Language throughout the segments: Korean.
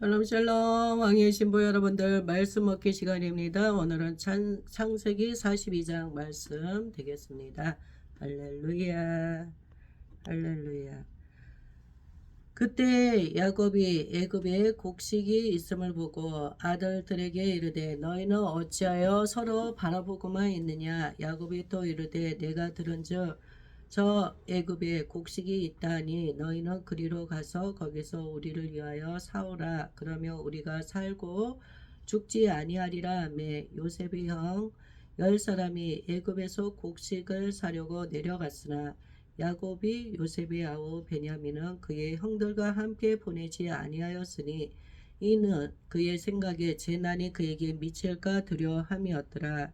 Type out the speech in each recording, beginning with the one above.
샬롬 샬롬 왕의 신부 여러분들 말씀 먹기 시간입니다. 오늘은 창세기 42장 말씀 되겠습니다. 할렐루야 할렐루야. 그때 야곱이 애굽에 곡식이 있음을 보고 아들들에게 이르되 너희는 어찌하여 서로 바라보고만 있느냐. 야곱이 또 이르되 내가 들은즉 저 애굽에 곡식이 있다하니 너희는 그리로 가서 거기서 우리를 위하여 사오라. 그러면 우리가 살고 죽지 아니하리라 하매 요셉의 형 10사람이 애굽에서 곡식을 사려고 내려갔으나 야곱이 요셉의 아우 베냐민은 그의 형들과 함께 보내지 아니하였으니 이는 그의 생각에 재난이 그에게 미칠까 두려함이었더라.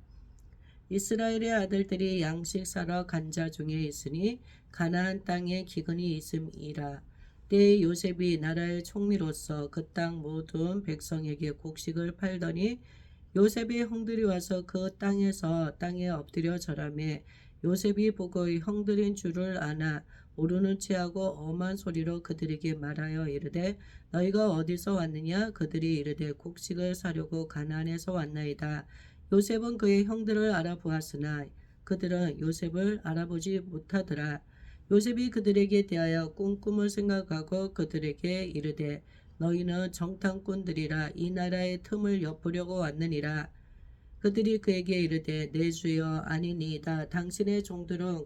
이스라엘의 아들들이 양식 사러 간 자 중에 있으니 가나안 땅에 기근이 있음이라. 때에 요셉이 나라의 총리로서 그 땅 모든 백성에게 곡식을 팔더니 요셉의 형들이 와서 그 땅에서 땅에 엎드려 절하매 요셉이 보고 형들인 줄을 아나 모르는 체하고 엄한 소리로 그들에게 말하여 이르되 너희가 어디서 왔느냐. 그들이 이르되 곡식을 사려고 가나안에서 왔나이다. 요셉은 그의 형들을 알아보았으나 그들은 요셉을 알아보지 못하더라. 요셉이 그들에게 대하여 꿈을 생각하고 그들에게 이르되 너희는 정탐꾼들이라 이 나라의 틈을 엿보려고 왔느니라. 그들이 그에게 이르되 내 주여 아니니이다. 당신의 종들은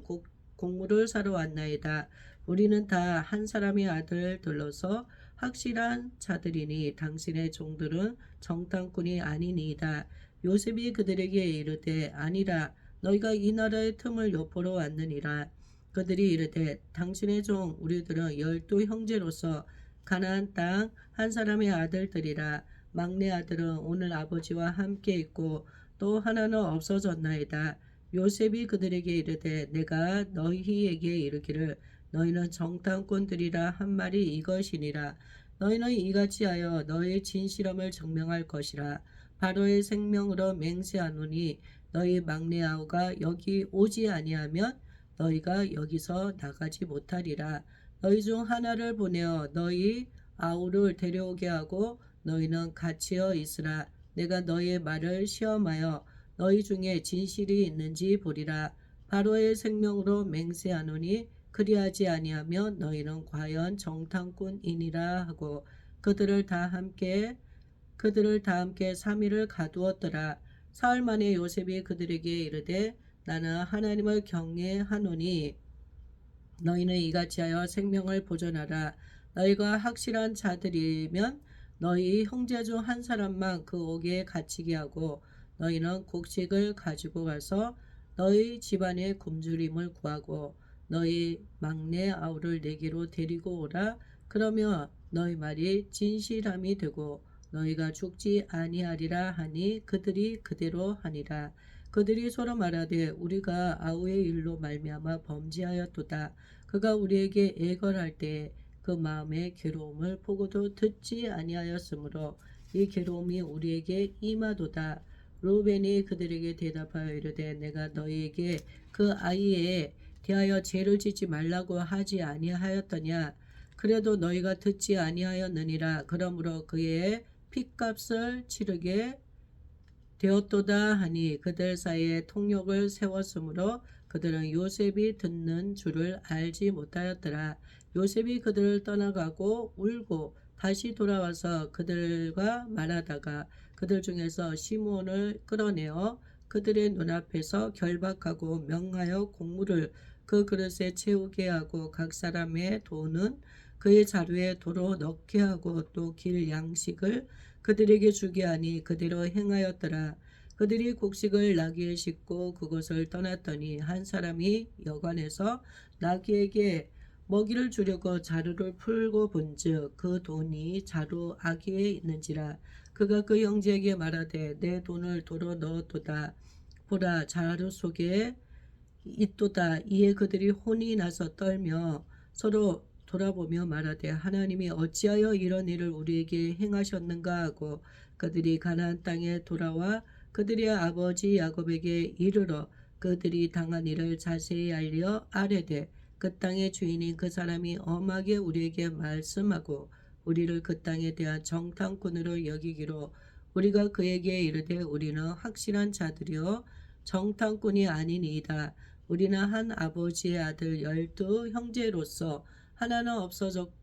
곡물을 사러 왔나이다. 우리는 다 한 사람의 아들들로서 확실한 자들이니 당신의 종들은 정탐꾼이 아니니이다. 요셉이 그들에게 이르되 아니라 너희가 이 나라의 틈을 엿보러 왔느니라. 그들이 이르되 당신의 종 우리들은 12 형제로서 가나안 땅 한 사람의 아들들이라. 막내 아들은 오늘 아버지와 함께 있고 또 하나는 없어졌나이다. 요셉이 그들에게 이르되 내가 너희에게 이르기를 너희는 정탐꾼들이라 한 말이 이것이니라. 너희는 이같이 하여 너희의 진실함을 증명할 것이라. 바로의 생명으로 맹세하노니 너희 막내 아우가 여기 오지 아니하면 너희가 여기서 나가지 못하리라. 너희 중 하나를 보내어 너희 아우를 데려오게 하고 너희는 같이어 있으라. 내가 너희의 말을 시험하여 너희 중에 진실이 있는지 보리라. 바로의 생명으로 맹세하노니 그리하지 아니하면 너희는 과연 정탐꾼이니라 하고 그들을 다 함께 3일을 가두었더라. 사흘 만에 요셉이 그들에게 이르되 나는 하나님을 경외하노니 너희는 이같이 하여 생명을 보존하라. 너희가 확실한 자들이면 너희 형제 중 한 사람만 그 옥에 갇히게 하고 너희는 곡식을 가지고 가서 너희 집안의 굶주림을 구하고 너희 막내 아우를 내게로 데리고 오라. 그러면 너희 말이 진실함이 되고 너희가 죽지 아니하리라 하니 그들이 그대로 하니라. 그들이 서로 말하되 우리가 아우의 일로 말미암아 범죄하였도다. 그가 우리에게 애걸할 때에 그 마음의 괴로움을 보고도 듣지 아니하였으므로 이 괴로움이 우리에게 임하도다. 루벤이 그들에게 대답하여 이르되 내가 너희에게 그 아이에 대하여 죄를 짓지 말라고 하지 아니하였더냐. 그래도 너희가 듣지 아니하였느니라. 그러므로 그의 핏값을 치르게 되었도다 하니 그들 사이에 통역을 세웠으므로 그들은 요셉이 듣는 줄을 알지 못하였더라. 요셉이 그들을 떠나가고 울고 다시 돌아와서 그들과 말하다가 그들 중에서 시므온을 끌어내어 그들의 눈앞에서 결박하고 명하여 곡물을 그 그릇에 채우게 하고 각 사람의 돈은 그의 자루에 도로 넣게 하고 또 길 양식을 그들에게 주게 하니 그대로 행하였더라. 그들이 곡식을 나귀에 싣고 그곳을 떠났더니 한 사람이 여관에서 나귀에게 먹이를 주려고 자루를 풀고 본즉 그 돈이 자루 아귀에 있는지라. 그가 그 형제에게 말하되 내 돈을 도로 넣었도다. 보라 자루 속에 있도다. 이에 그들이 혼이 나서 떨며 서로 돌아보며 말하되 하나님이 어찌하여 이런 일을 우리에게 행하셨는가 하고 그들이 가나안 땅에 돌아와 그들의 아버지 야곱에게 이르러 그들이 당한 일을 자세히 알려 아뢰되 그 땅의 주인인 그 사람이 엄하게 우리에게 말씀하고 우리를 그 땅에 대한 정탐꾼으로 여기기로 우리가 그에게 이르되 우리는 확실한 자들이요 정탐꾼이 아니니이다. 우리는 한 아버지의 아들 12 형제로서 하나는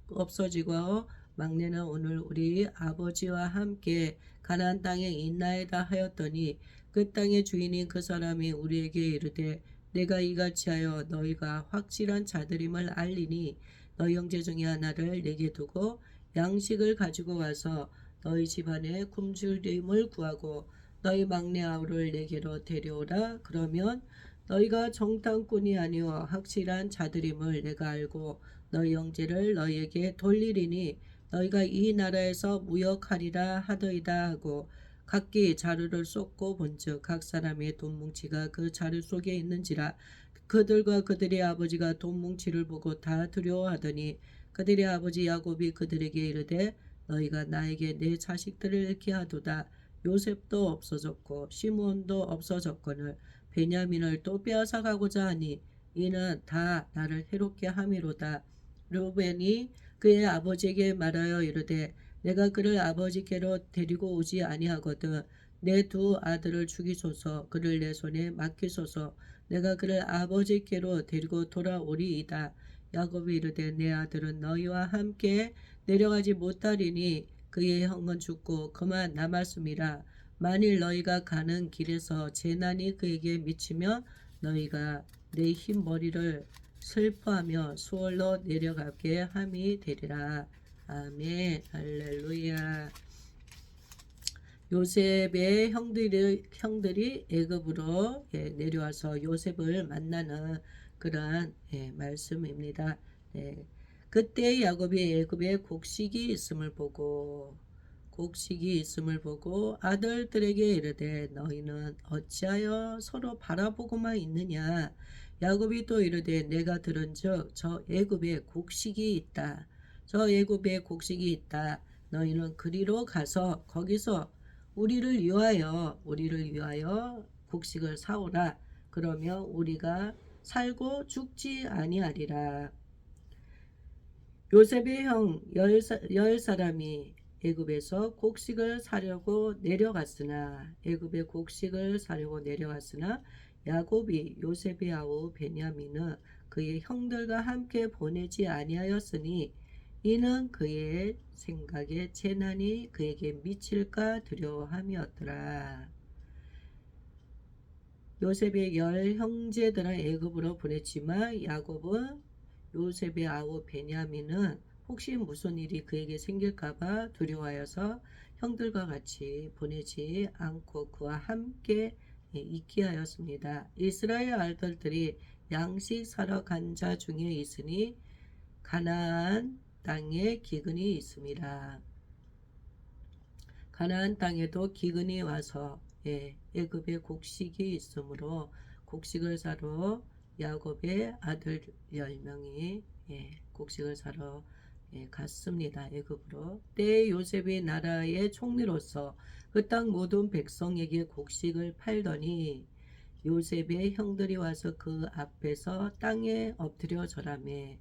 없어지고 막내는 오늘 우리 아버지와 함께 가나안 땅에 있나이다 하였더니 그 땅의 주인인 그 사람이 우리에게 이르되 내가 이같이 하여 너희가 확실한 자들임을 알리니 너희 형제 중에 하나를 내게 두고 양식을 가지고 와서 너희 집안에 굶주림을 구하고 너희 막내 아우를 내게로 데려오라. 그러면 너희가 정탐꾼이 아니오 확실한 자들임을 내가 알고 너희 형제를 너희에게 돌리리니 너희가 이 나라에서 무역하리라 하더이다 하고 각기 자루를 쏟고 본즉 각 사람의 돈뭉치가 그 자루 속에 있는지라 그들과 그들의 아버지가 돈뭉치를 보고 다 두려워하더니 그들의 아버지 야곱이 그들에게 이르되 너희가 나에게 내 자식들을 잃게 하도다. 요셉도 없어졌고 시므온도 없어졌거늘 베냐민을 또 빼앗아 가고자 하니 이는 다 나를 해롭게 함이로다. 르우벤이 그의 아버지에게 말하여 이르되 내가 그를 아버지께로 데리고 오지 아니하거든 내 두 아들을 죽이소서 그를 내 손에 맡기소서 내가 그를 아버지께로 데리고 돌아오리이다. 야곱이 이르되 내 아들은 너희와 함께 내려가지 못하리니 그의 형은 죽고 그만 남았음이라. 만일 너희가 가는 길에서 재난이 그에게 미치면 너희가 내 흰 머리를 슬퍼하며 수월로 내려가게 함이 되리라. 아멘. 할렐루야. 요셉의 형들이 애굽으로 내려와서 요셉을 만나는 그러한 말씀입니다. 그때 야곱이 애굽에 곡식이 있음을 보고 아들들에게 이르되 너희는 어찌하여 서로 바라보고만 있느냐. 야곱이 또 이르되 내가 들은즉 저 애굽에 곡식이 있다. 너희는 그리로 가서 거기서 우리를 위하여 곡식을 사오라. 그러면 우리가 살고 죽지 아니하리라. 요셉의 형 10사람이 애굽에서 곡식을 사려고 내려갔으나 야곱이 요셉의 아우 베냐민은 그의 형들과 함께 보내지 아니하였으니 이는 그의 생각에 재난이 그에게 미칠까 두려워함이었더라. 요셉의 10 형제들은 애굽으로 보냈지만 야곱은 요셉의 아우 베냐민은 혹시 무슨 일이 그에게 생길까봐 두려워하여서 형들과 같이 보내지 않고 그와 함께 있게 하였습니다. 이스라엘 아들들이 양식 사러 간 자 중에 있으니 가나안 땅에 기근이 있습니다. 가나안 땅에도 기근이 와서 애굽에 곡식이 있으므로 곡식을 사러 야곱의 아들 10명이 곡식을 사러 갔습니다. 애굽으로. 때에 요셉이 나라의 총리로서 그 땅 모든 백성에게 곡식을 팔더니 요셉의 형들이 와서 그 앞에서 땅에 엎드려 절하매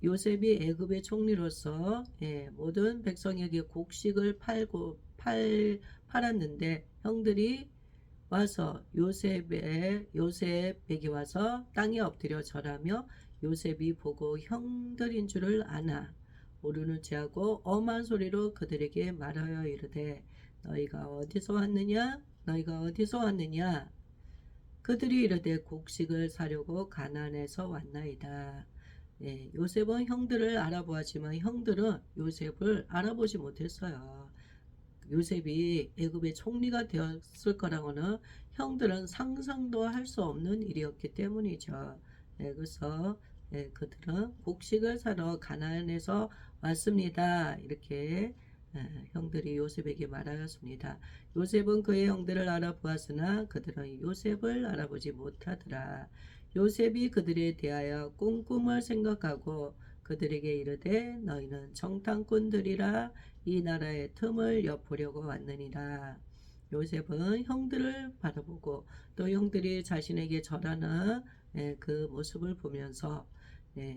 요셉이 애굽의 총리로서 모든 백성에게 곡식을 팔았는데 형들이 와서 요셉에게 와서 땅에 엎드려 절하며 요셉이 보고 형들인 줄을 아나 모르는 체하고 엄한 소리로 그들에게 말하여 이르되 너희가 어디서 왔느냐? 그들이 이르되 곡식을 사려고 가나안에서 왔나이다. 요셉은 형들을 알아보았지만 형들은 요셉을 알아보지 못했어요. 요셉이 애굽의 총리가 되었을 거라고는 형들은 상상도 할 수 없는 일이었기 때문이죠. 그래서 그들은 곡식을 사러 가나안에서 왔습니다. 이렇게 형들이 요셉에게 말하였습니다. 요셉은 그의 형들을 알아보았으나 그들은 요셉을 알아보지 못하더라. 요셉이 그들에 대하여 꿍꿍을 생각하고 그들에게 이르되 너희는 정탐꾼들이라 이 나라의 틈을 엿보려고 왔느니라. 요셉은 형들을 바라보고 또 형들이 자신에게 절하는 그 모습을 보면서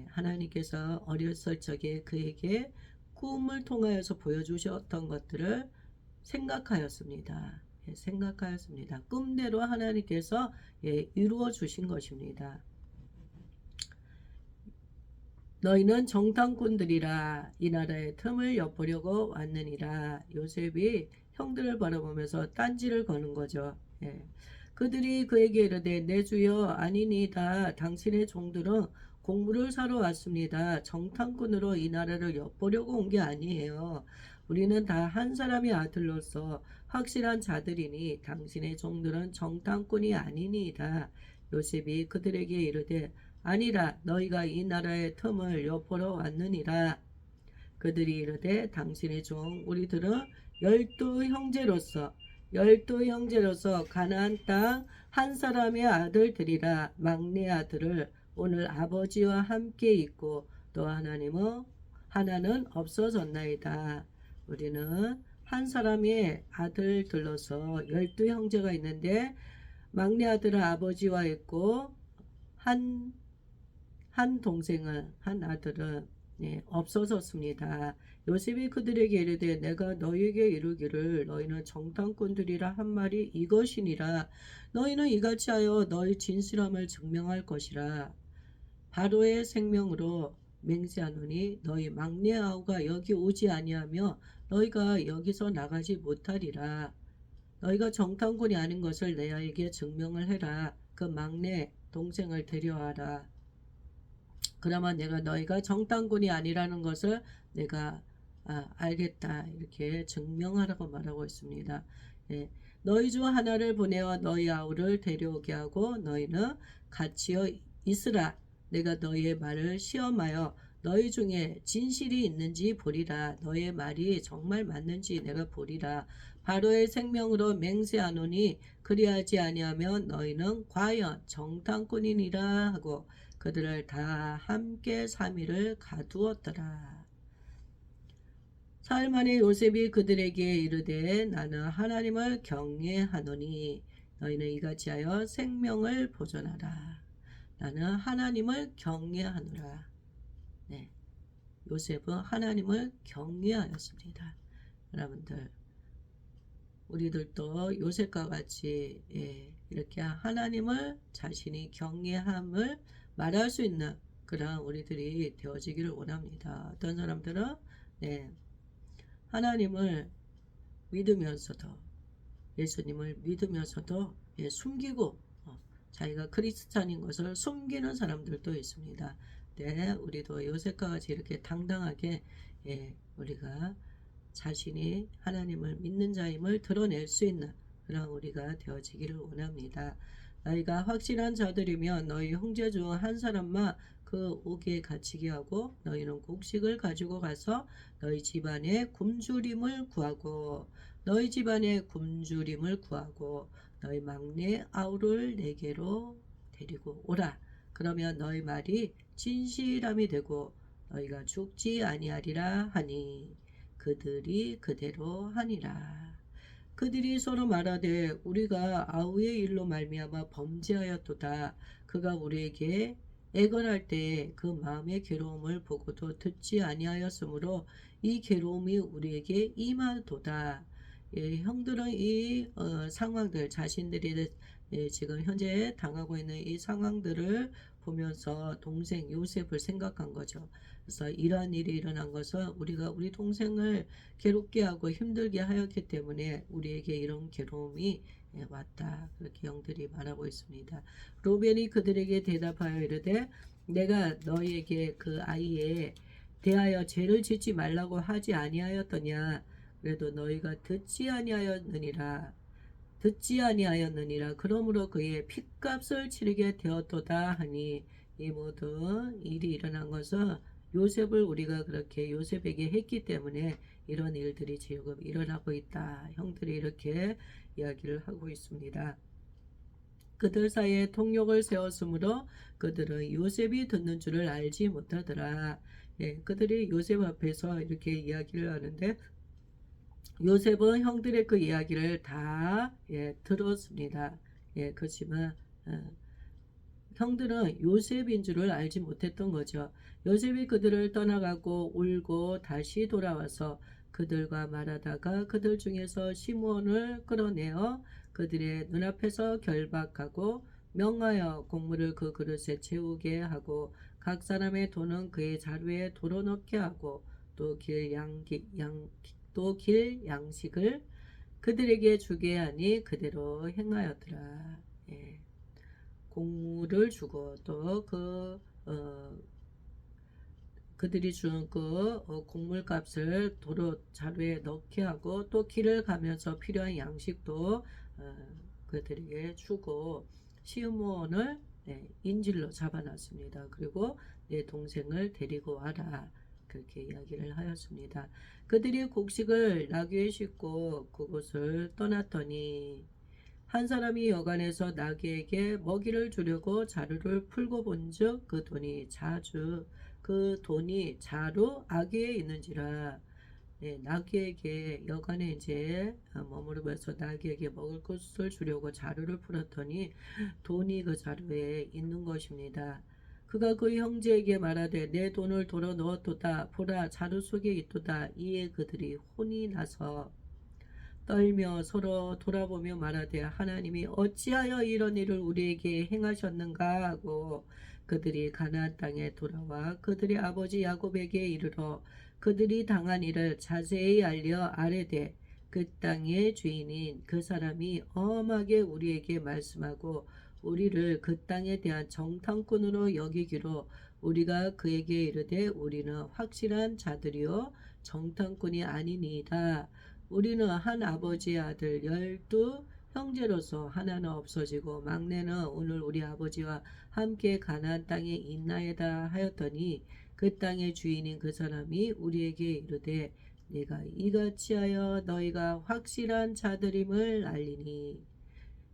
하나님께서 어렸을 적에 그에게 꿈을 통하여서 보여주셨던 것들을 생각하였습니다. 예, 생각하였습니다. 꿈대로 하나님께서 예, 이루어 주신 것입니다. 너희는 정탐꾼들이라 이 나라의 틈을 엿보려고 왔느니라. 요셉이 형들을 바라보면서 딴지를 거는 거죠. 예. 그들이 그에게 이르되 내 주여 아니니이다. 당신의 종들은 곡물을 사러 왔습니다. 정탐꾼으로 이 나라를 엿보려고 온 게 아니에요. 우리는 다 한 사람의 아들로서 확실한 자들이니 당신의 종들은 정탐꾼이 아니니이다. 요셉이 그들에게 이르되 아니라 너희가 이 나라의 틈을 엿보러 왔느니라. 그들이 이르되 당신의 종 우리들은 열두 형제로서 가나안 땅 한 사람의 아들들이라. 막내 아들을 오늘 아버지와 함께 있고 또 하나는 없어졌나이다. 우리는 한 사람의 아들들로서 12형제가 있는데 막내 아들은 아버지와 있고 한 한 아들은 네, 없어졌습니다. 요셉이 그들에게 이르되 내가 너희에게 이르기를 너희는 정탐꾼들이라 한 말이 이것이니라. 너희는 이같이 하여 너희 진실함을 증명할 것이라. 바로의 생명으로 맹세하노니 너희 막내 아우가 여기 오지 아니하며 너희가 여기서 나가지 못하리라. 너희가 정탐꾼이 아닌 것을 내에게 증명을 해라. 그 막내 동생을 데려와라. 그러면 내가 너희가 정탐꾼이 아니라는 것을 내가 알겠다. 이렇게 증명하라고 말하고 있습니다. 예. 너희 중 하나를 보내어 너희 아우를 데려오게 하고 너희는 같이여 있으라. 내가 너희의 말을 시험하여 너희 중에 진실이 있는지 보리라. 너희의 말이 정말 맞는지 내가 보리라. 바로의 생명으로 맹세하노니 그리하지 아니하면 너희는 과연 정탐꾼이니라 하고 그들을 다 함께 3일을 가두었더라. 사흘 만에 요셉이 그들에게 이르되 나는 하나님을 경외하노니 너희는 이같이 하여 생명을 보존하라. 나는 하나님을 경외하노라. 네, 요셉은 하나님을 경외하였습니다. 여러분들 우리들도 요셉과 같이 이렇게 하나님을 자신이 경외함을 말할 수 있는 그런 우리들이 되어지기를 원합니다. 어떤 사람들은 하나님을 믿으면서도 예수님을 믿으면서도 숨기고 자기가 크리스찬인 것을 숨기는 사람들도 있습니다. 네, 우리도 요셉과 같이 이렇게 당당하게 우리가 자신이 하나님을 믿는 자임을 드러낼 수 있는 그런 우리가 되어지기를 원합니다. 너희가 확실한 자들이면 너희 형제 중 한 사람만 그 옥에 갇히게 하고 너희는 곡식을 가지고 가서 너희 집안에 굶주림을 구하고 너희 막내 아우를 내게로 데리고 오라. 그러면 너희 말이 진실함이 되고 너희가 죽지 아니하리라 하니 그들이 그대로 하니라. 그들이 서로 말하되 우리가 아우의 일로 말미암아 범죄하였도다. 그가 우리에게 애걸할 때 그 마음의 괴로움을 보고도 듣지 아니하였으므로 이 괴로움이 우리에게 임하도다. 형들은 이 상황들 자신들이 지금 현재 당하고 있는 이 상황들을 보면서 동생 요셉을 생각한 거죠. 그래서 이러한 일이 일어난 것은 우리가 우리 동생을 괴롭게 하고 힘들게 하였기 때문에 우리에게 이런 괴로움이 왔다. 그렇게 형들이 말하고 있습니다. 로벤이 그들에게 대답하여 이르되 내가 너희에게 그 아이에 대하여 죄를 짓지 말라고 하지 아니하였더냐. 그래도 너희가 듣지 아니하였느니라. 그러므로 그의 핏값을 치르게 되었도다 하니 이 모든 일이 일어난 것은 요셉을 우리가 그렇게 요셉에게 했기 때문에 이런 일들이 지금 일어나고 있다. 형들이 이렇게 이야기를 하고 있습니다. 그들 사이에 통역을 세웠으므로 그들은 요셉이 듣는 줄을 알지 못하더라. 그들이 요셉 앞에서 이렇게 이야기를 하는데 요셉은 형들의 그 이야기를 다 들었습니다. 그렇지만 형들은 요셉인 줄을 알지 못했던 거죠. 요셉이 그들을 떠나가고 울고 다시 돌아와서 그들과 말하다가 그들 중에서 시므온을 끌어내어 그들의 눈앞에서 결박하고 명하여 곡물을 그 그릇에 채우게 하고 각 사람의 돈은 그의 자루에 도로 넣게 하고 또 길 양식을 그들에게 주게 하니 그대로 행하였더라. 예. 곡물을 주고 또 그들이 준 곡물값을 도로 자루에 넣게 하고 또 길을 가면서 필요한 양식도 그들에게 주고 시므온을 인질로 잡아놨습니다. 그리고 내 동생을 데리고 와라. 그렇게 이야기를 하였습니다. 그들이 곡식을 나귀에 싣고 그곳을 떠났더니 한 사람이 여간에서 나귀에게 먹이를 주려고 자루를 풀고 본즉 그 돈이 자루 아귀에 있는지라. 나귀에게 여간에 이제 머무르면서 나귀에게 먹을 것을 주려고 자루를 풀었더니 돈이 그 자루에 있는 것입니다. 그가 그 형제에게 말하되 내 돈을 도로 넣었도다. 보라 자루 속에 있도다. 이에 그들이 혼이 나서 떨며 서로 돌아보며 말하되 하나님이 어찌하여 이런 일을 우리에게 행하셨는가 하고 그들이 가나안 땅에 돌아와 그들의 아버지 야곱에게 이르러 그들이 당한 일을 자세히 알려 아뢰되 그 땅의 주인인 그 사람이 엄하게 우리에게 말씀하고 우리를 그 땅에 대한 정탐꾼으로 여기기로 우리가 그에게 이르되 우리는 확실한 자들이요 정탐꾼이 아니니이다. 우리는 한 아버지의 아들 12 형제로서 하나는 없어지고 막내는 오늘 우리 아버지와 함께 가나안 땅에 있나이다 하였더니 그 땅의 주인인 그 사람이 우리에게 이르되 내가 이같이 하여 너희가 확실한 자들임을 알리니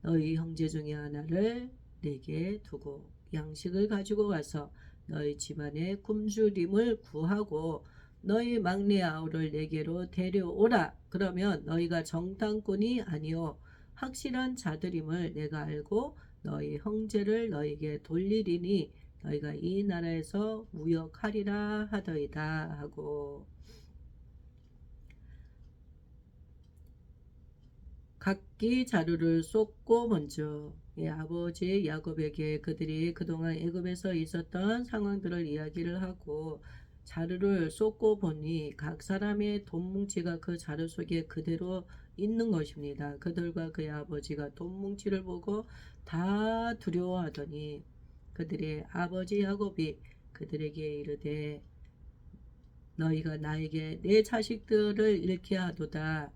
너희 형제 중에 하나를 내게 두고 양식을 가지고 가서 너희 집안의 굶주림을 구하고 너희 막내 아우를 내게로 데려오라. 그러면 너희가 정탐꾼이 아니요 확실한 자들임을 내가 알고 너희 형제를 너희에게 돌리리니 너희가 이 나라에서 무역하리라 하더이다 하고 각기 자루를 쏟고 먼저 아버지 야곱에게 그들이 그동안 애굽에서 있었던 상황들을 이야기를 하고 자루를 쏟고 보니 각 사람의 돈 뭉치가 그 자루 속에 그대로 있는 것입니다. 그들과 그의 아버지가 돈 뭉치를 보고 다 두려워하더니 그들의 아버지 야곱이 그들에게 이르되 너희가 나에게 내 자식들을 잃게 하도다.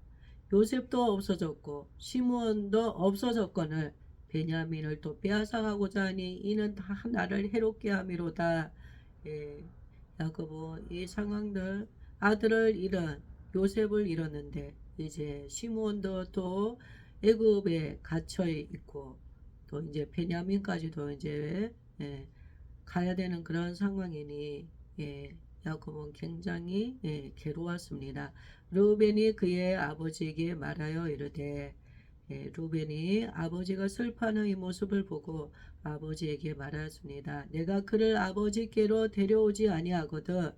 요셉도 없어졌고 시므온도 없어졌거늘 베냐민을 또 빼앗아가고자 하니 이는 다 나를 해롭게 함이로다. 야곱은 이 상황들 아들을 잃은 요셉을 잃었는데 이제 시므온도 또 애굽에 갇혀 있고 또 이제 베냐민까지도 이제 가야 되는 그런 상황이니 야곱은 굉장히 괴로웠습니다. 루벤이 그의 아버지에게 말하여 이르되 루벤이 아버지가 슬퍼하는 이 모습을 보고 아버지에게 말하였습니다. 내가 그를 아버지께로 데려오지 아니하거든.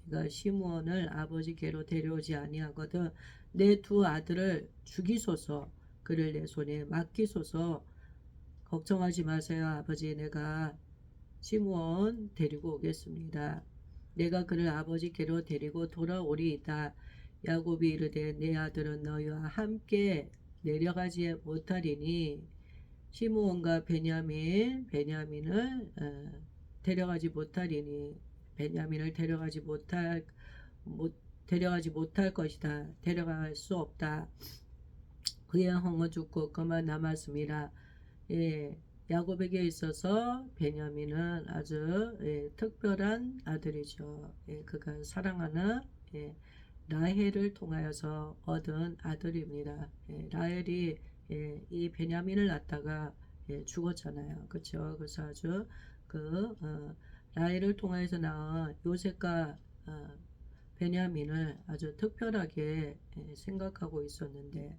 내가 시므온을 아버지께로 데려오지 아니하거든. 내 두 아들을 죽이소서. 그를 내 손에 맡기소서. 걱정하지 마세요 아버지. 내가 시므온 데리고 오겠습니다. 내가 그를 아버지께로 데리고 돌아오리이다. 야곱이 이르되 내 아들은 너희와 함께 내려가지 못하리니 시므온과 베냐민을 데려가지 못하리니 베냐민을 데려가지 못할 것이다. 데려갈 수 없다. 그의 형은 죽고 그만 남았습니다. 야곱에게 있어서 베냐민은 아주 특별한 아들이죠. 그가 사랑하는 라헬을 통하여서 얻은 아들입니다. 라헬이 이 베냐민을 낳다가 죽었잖아요. 그렇죠? 그래서 아주 라헬을 통하여서 낳은 요셉과 베냐민을 아주 특별하게 생각하고 있었는데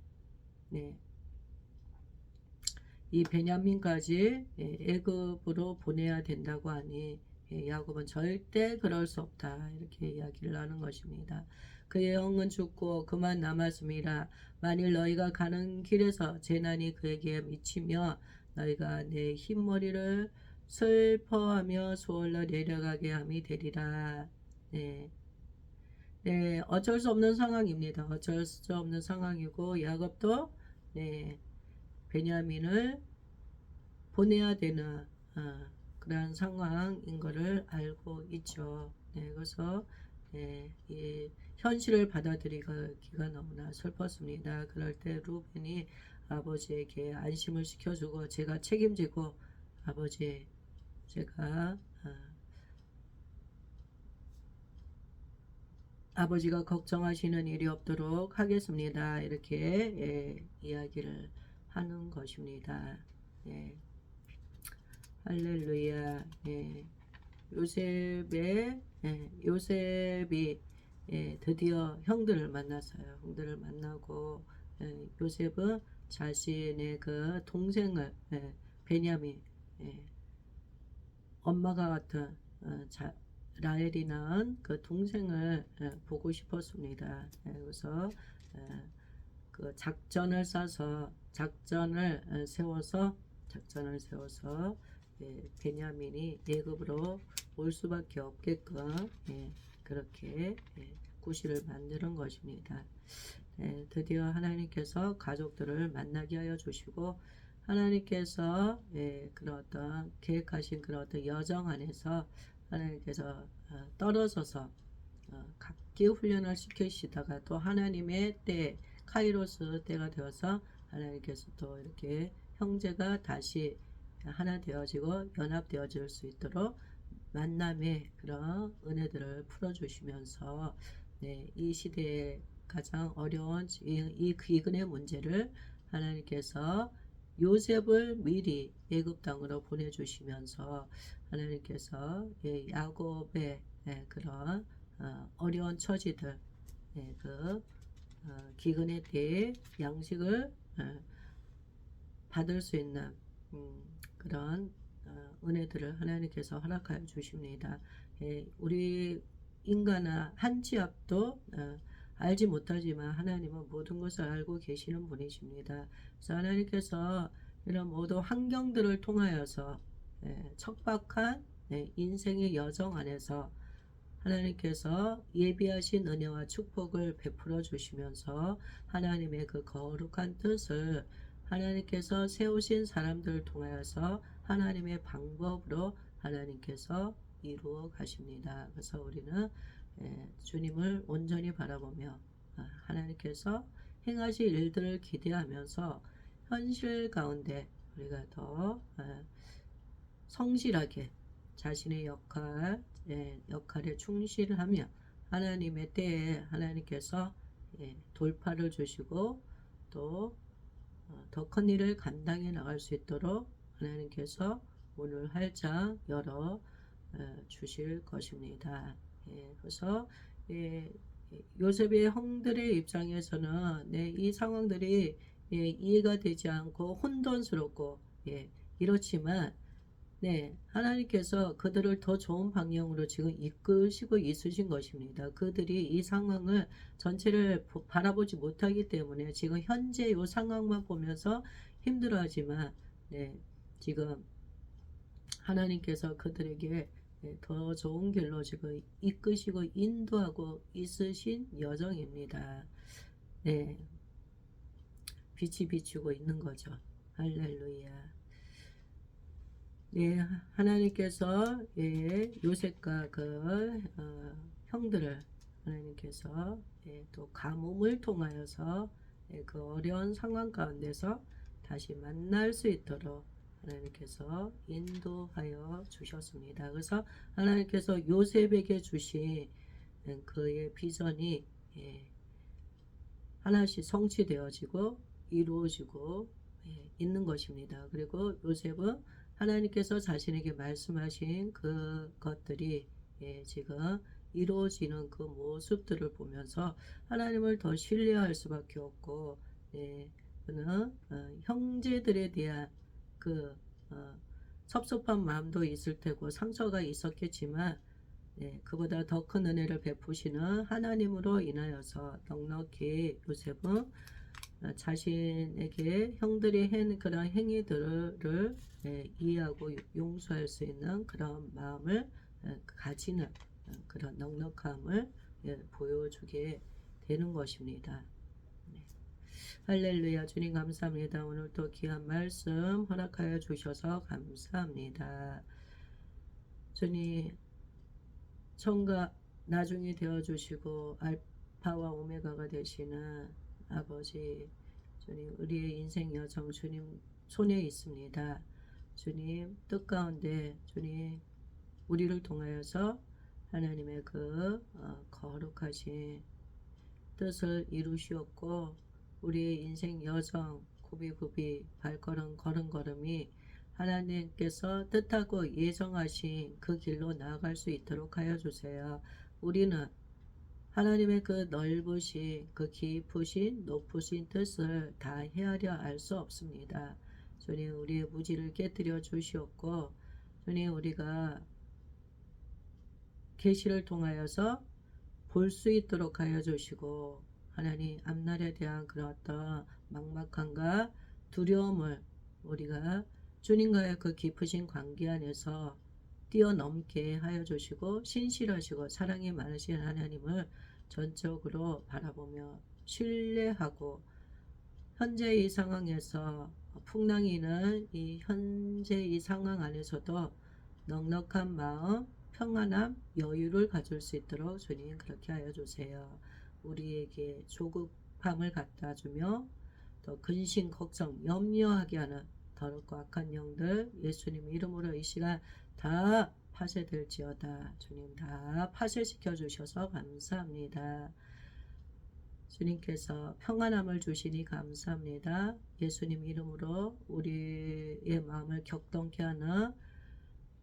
이 베냐민까지 애굽으로 보내야 된다고 하니 야곱은 절대 그럴 수 없다 이렇게 이야기를 하는 것입니다. 그의 형은 죽고 그만 남았음이라. 만일 너희가 가는 길에서 재난이 그에게 미치며 너희가 내 흰머리를 슬퍼하며 소홀로 내려가게 함이 되리라. 네. 네, 어쩔 수 없는 상황입니다. 어쩔 수 없는 상황이고 야곱도 네, 베냐민을 보내야 되는 그러한 상황인 것을 알고 있죠. 네, 그래서 이 현실을 받아들이기가 너무나 슬펐습니다. 그럴 때 루벤이 아버지에게 안심을 시켜주고 제가 책임지고 아버지 제가 아버지가 걱정하시는 일이 없도록 하겠습니다. 이렇게 이야기를 하는 것입니다. 예. 할렐루야. 예. 요셉이 드디어 형들을 만났어요. 형들을 만나고 요셉은 자신의 그 동생을 베냐민 엄마가 같은 라헬이 낳은 그 동생을 보고 싶었습니다. 그래서 그 작전을 세워서 베냐민이 애굽으로 올 수밖에 없게끔 그렇게 구실을 만드는 것입니다. 드디어 하나님께서 가족들을 만나게 하여 주시고 하나님께서 그런 어떤 계획하신 그런 어떤 여정 안에서 하나님께서 떨어져서 각기 훈련을 시키시다가 또 하나님의 때 카이로스 때가 되어서 하나님께서 또 이렇게 형제가 다시 하나 되어지고 연합되어질 수 있도록 만남의 그런 은혜들을 풀어주시면서 이 시대에 가장 어려운 이 귀근의 문제를 하나님께서 요셉을 미리 애굽 땅으로 보내주시면서 하나님께서 야곱의 그런 어려운 처지들 그 기근의 때에 양식을 받을 수 있는 그런 은혜들을 하나님께서 허락하여 주십니다. 우리 인간은 한치 앞도 알지 못하지만 하나님은 모든 것을 알고 계시는 분이십니다. 그래서 하나님께서 이런 모든 환경들을 통하여서 척박한 인생의 여정 안에서 하나님께서 예비하신 은혜와 축복을 베풀어 주시면서 하나님의 그 거룩한 뜻을 하나님께서 세우신 사람들을 통하여서 하나님의 방법으로 하나님께서 이루어 가십니다. 그래서 우리는 주님을 온전히 바라보며 하나님께서 행하실 일들을 기대하면서 현실 가운데 우리가 더 성실하게 자신의 역할에 충실하며 하나님의 때에 하나님께서 돌파를 주시고 또 더 큰 일을 감당해 나갈 수 있도록 하나님께서 문을 활짝 열어 주실 것입니다. 그래서 요셉의 형들의 입장에서는 이 상황들이 이해가 되지 않고 혼돈스럽고 이렇지만 하나님께서 그들을 더 좋은 방향으로 지금 이끄시고 있으신 것입니다. 그들이 이 상황을 전체를 바라보지 못하기 때문에 지금 현재 이 상황만 보면서 힘들어하지만 지금 하나님께서 그들에게 더 좋은 길로 지금 이끄시고 인도하고 있으신 여정입니다. 빛이 비추고 있는 거죠. 할렐루야. 하나님께서 요셉과 그 형들을 하나님께서 또 가뭄을 통하여서 그 어려운 상황 가운데서 다시 만날 수 있도록 하나님께서 인도하여 주셨습니다. 그래서 하나님께서 요셉에게 주신 그의 비전이 하나씩 성취되어지고 이루어지고 있는 것입니다. 그리고 요셉은 하나님께서 자신에게 말씀하신 그 것들이 지금 이루어지는 그 모습들을 보면서 하나님을 더 신뢰할 수밖에 없고 그는 형제들에 대한 그 섭섭한 마음도 있을 테고 상처가 있었겠지만 그보다 더 큰 은혜를 베푸시는 하나님으로 인하여서 넉넉히 요셉은 자신에게 형들이 한 그런 행위들을 이해하고 용서할 수 있는 그런 마음을 가지는 그런 넉넉함을 보여주게 되는 것입니다. 할렐루야. 주님 감사합니다. 오늘 또 귀한 말씀 허락하여 주셔서 감사합니다. 주님 처음과 나중이 되어주시고 알파와 오메가가 되시는 아버지, 주님 우리의 인생 여정 주님 손에 있습니다. 주님 뜻 가운데 주님 우리를 통하여서 하나님의 그 거룩하신 뜻을 이루시었고 우리의 인생 여정 굽이굽이 발걸음 걸음걸음이 하나님께서 뜻하고 예정하신 그 길로 나아갈 수 있도록 하여 주세요. 우리는 하나님의 그 넓으신 그 깊으신 높으신 뜻을 다 헤아려 알 수 없습니다. 주님 우리의 무지를 깨뜨려 주시었고 주님 우리가 계시를 통하여서 볼 수 있도록 하여 주시고 하나님 앞날에 대한 그런 어떤 막막함과 두려움을 우리가 주님과의 그 깊으신 관계 안에서 뛰어넘게 하여 주시고 신실하시고 사랑이 많으신 하나님을 전적으로 바라보며 신뢰하고 현재 이 상황에서 풍랑이 있는 이 현재 이 상황 안에서도 넉넉한 마음 평안함 여유를 가질 수 있도록 주님 그렇게 하여 주세요. 우리에게 조급함을 갖다 주며 또 근심 걱정 염려하게 하는 더럽고 악한 영들 예수님 이름으로 이 시간 다 파쇄될지어다. 주님 다 파쇄시켜 주셔서 감사합니다. 주님께서 평안함을 주시니 감사합니다. 예수님 이름으로 우리의 마음을 격동케 하는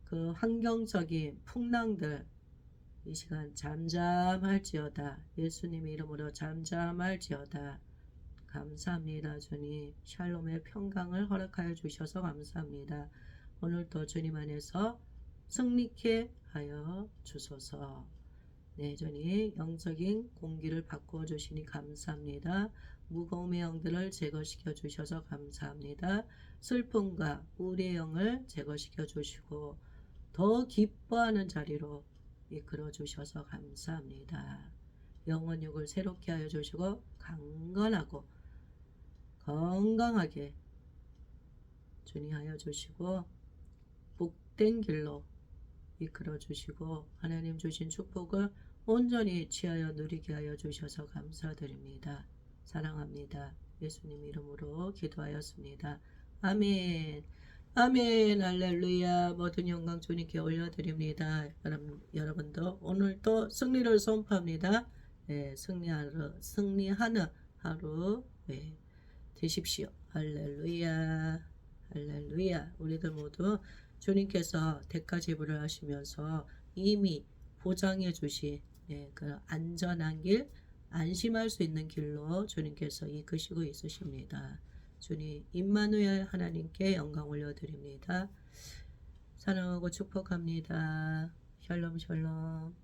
그 환경적인 풍랑들 이 시간 잠잠할지어다. 예수님 이름으로 잠잠할지어다. 감사합니다. 주님 샬롬의 평강을 허락하여 주셔서 감사합니다. 오늘도 주님 안에서 승리케 하여 주소서. 네, 주님 영적인 공기를 바꾸어 주시니 감사합니다. 무거움의 영들을 제거시켜 주셔서 감사합니다. 슬픔과 우울의 영을 제거시켜 주시고 더 기뻐하는 자리로 이끌어 주셔서 감사합니다. 영혼 육을 새롭게 하여 주시고 강건하고 건강하게 주님 하여 주시고 복된 길로 이끌어 주시고 하나님 주신 축복을 온전히 취하여 누리게 하여 주셔서 감사드립니다. 사랑합니다. 예수님 이름으로 기도하였습니다. 아멘. 아멘. 할렐루야. 모든 영광 주님께 올려드립니다. 여러분도 오늘도 승리를 선포합니다. 승리하는 하루 되십시오. 할렐루야. 할렐루야. 우리들 모두 주님께서 대가 지불을 하시면서 이미 보장해 주신 그 안전한 길, 안심할 수 있는 길로 주님께서 이끄시고 있으십니다. 주님 임마누엘 하나님께 영광 올려드립니다. 사랑하고 축복합니다. 샬롬 샬롬.